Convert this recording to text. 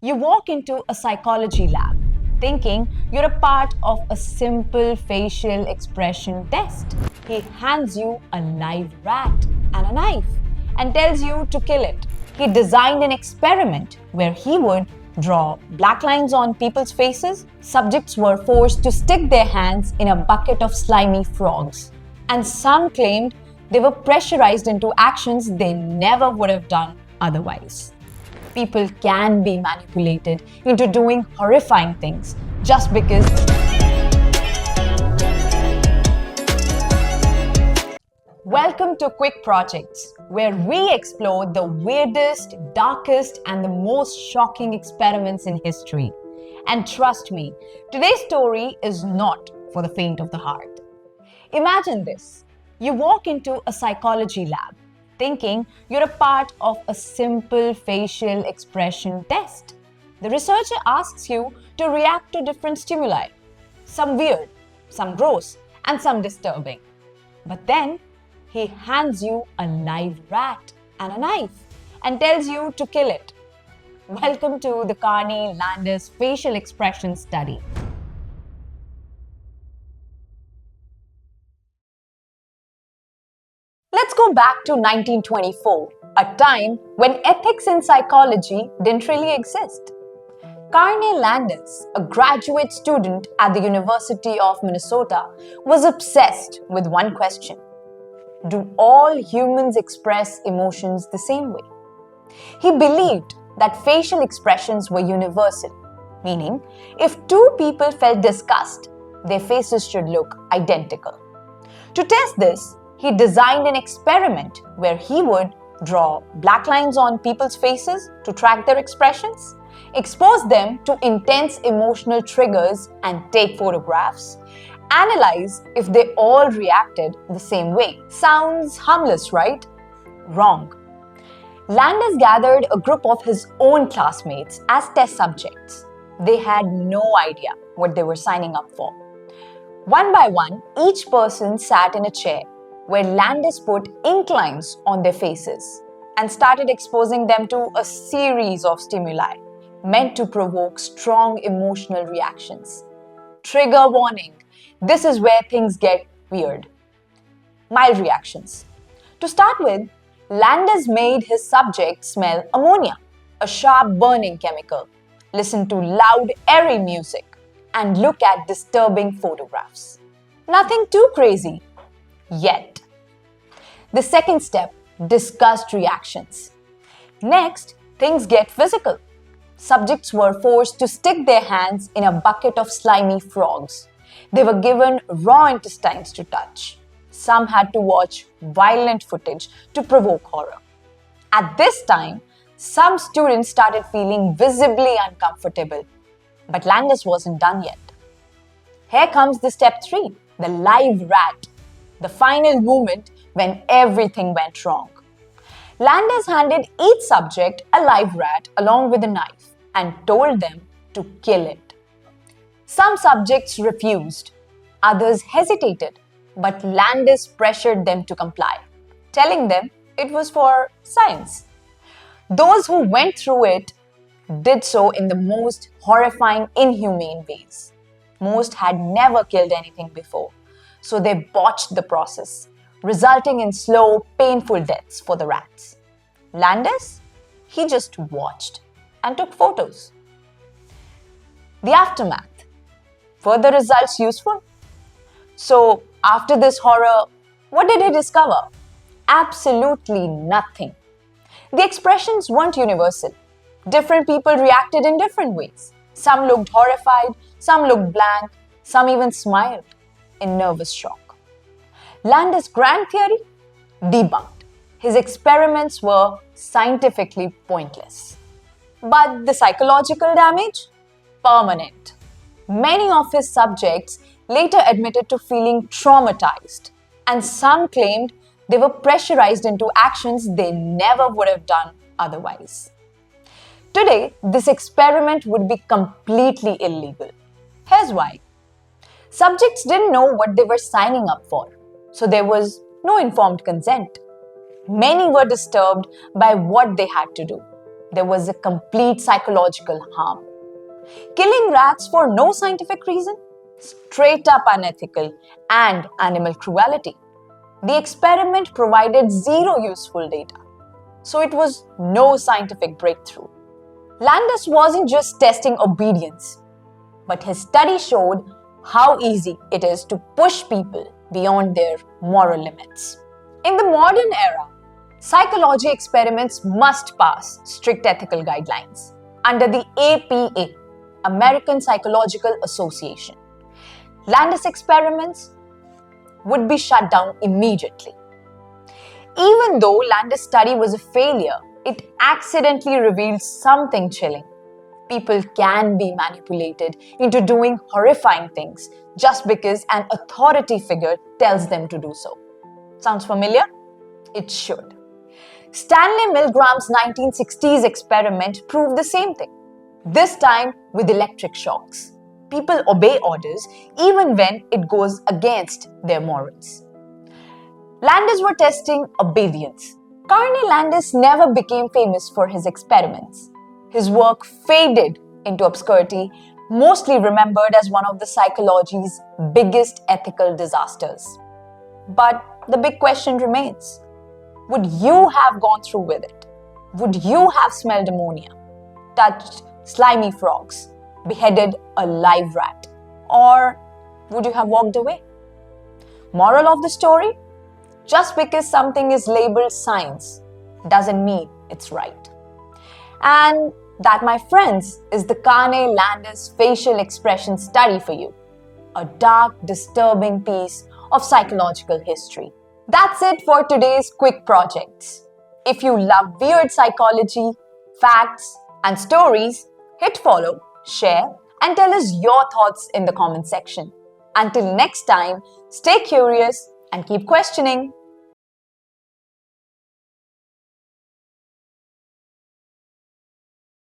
You walk into a psychology lab thinking you're a part of a simple facial expression test. He hands you a live rat and a knife and tells you to kill it. He designed an experiment where he would draw black lines on people's faces. Subjects were forced to stick their hands in a bucket of slimy frogs. And some claimed they were pressurized into actions they never would have done otherwise. People can be manipulated into doing horrifying things just because. Welcome to Quick Projects, where we explore the weirdest, darkest, and the most shocking experiments in history. And trust me, today's story is not for the faint of the heart. Imagine this. You walk into a psychology lab thinking you're a part of a simple facial expression test. The researcher asks you to react to different stimuli, some weird, some gross, and some disturbing. But then he hands you a live rat and a knife and tells you to kill it. Welcome to the Carney Landis facial expression study. Let's go back to 1924, a time when ethics in psychology didn't really exist. Carney Landis, a graduate student at the University of Minnesota, was obsessed with one question. Do all humans express emotions the same way? He believed that facial expressions were universal, meaning if two people felt disgust, their faces should look identical. To test this, he designed an experiment where he would draw black lines on people's faces to track their expressions, expose them to intense emotional triggers and take photographs, analyze if they all reacted the same way. Sounds harmless, right? Wrong. Landis gathered a group of his own classmates as test subjects. They had no idea what they were signing up for. One by one, each person sat in a chair where Landis put ink lines on their faces and started exposing them to a series of stimuli meant to provoke strong emotional reactions. Trigger warning, this is where things get weird. Mild reactions. To start with, Landis made his subjects smell ammonia, a sharp burning chemical, listen to loud, airy music, and look at disturbing photographs. Nothing too crazy. Yet. The second step, disgust reactions. Next, things get physical. Subjects were forced to stick their hands in a bucket of slimy frogs. They were given raw intestines to touch. Some had to watch violent footage to provoke horror. At this time, some students started feeling visibly uncomfortable. But Landis wasn't done yet. Here comes the step 3, the live rat. The final moment when everything went wrong. Landis handed each subject a live rat along with a knife and told them to kill it. Some subjects refused, others hesitated, but Landis pressured them to comply, telling them it was for science. Those who went through it did so in the most horrifying, inhumane ways. Most had never killed anything before, so they botched the process, resulting in slow, painful deaths for the rats. Landis? He just watched and took photos. The aftermath. Were the results useful? So, after this horror, what did he discover? Absolutely nothing. The expressions weren't universal. Different people reacted in different ways. Some looked horrified, some looked blank, some even smiled in nervous shock. Landis' grand theory? Debunked. His experiments were scientifically pointless. But the psychological damage? Permanent. Many of his subjects later admitted to feeling traumatized, and some claimed they were pressurized into actions they never would have done otherwise. Today, this experiment would be completely illegal. Here's why. Subjects didn't know what they were signing up for, so there was no informed consent. Many were disturbed by what they had to do. there was a complete psychological harm. Killing rats for no scientific reason? Straight up unethical and animal cruelty. The experiment provided zero useful data, so it was no scientific breakthrough. Landis wasn't just testing obedience, but his study showed how easy it is to push people beyond their moral limits. In the modern era, psychology experiments must pass strict ethical guidelines under the APA, American Psychological Association. Landis experiments would be shut down immediately. Even though Landis' study was a failure, it accidentally revealed something chilling. People can be manipulated into doing horrifying things just because an authority figure tells them to do so. Sounds familiar? It should. Stanley Milgram's 1960s experiment proved the same thing, this time with electric shocks. People obey orders even when it goes against their morals. Landis were testing obedience. Carney Landis never became famous for his experiments. His work faded into obscurity, mostly remembered as one of the psychology's biggest ethical disasters. But the big question remains. Would you have gone through with it? Would you have smelled ammonia, touched slimy frogs, beheaded a live rat? Or would you have walked away? Moral of the story? Just because something is labeled science doesn't mean it's right. And that, my friends, is the Carney Landis facial expression study for you. A dark, disturbing piece of psychological history. That's it for today's quick projects. If you love weird psychology, facts, and stories, hit follow, share, and tell us your thoughts in the comment section. Until next time, stay curious and keep questioning.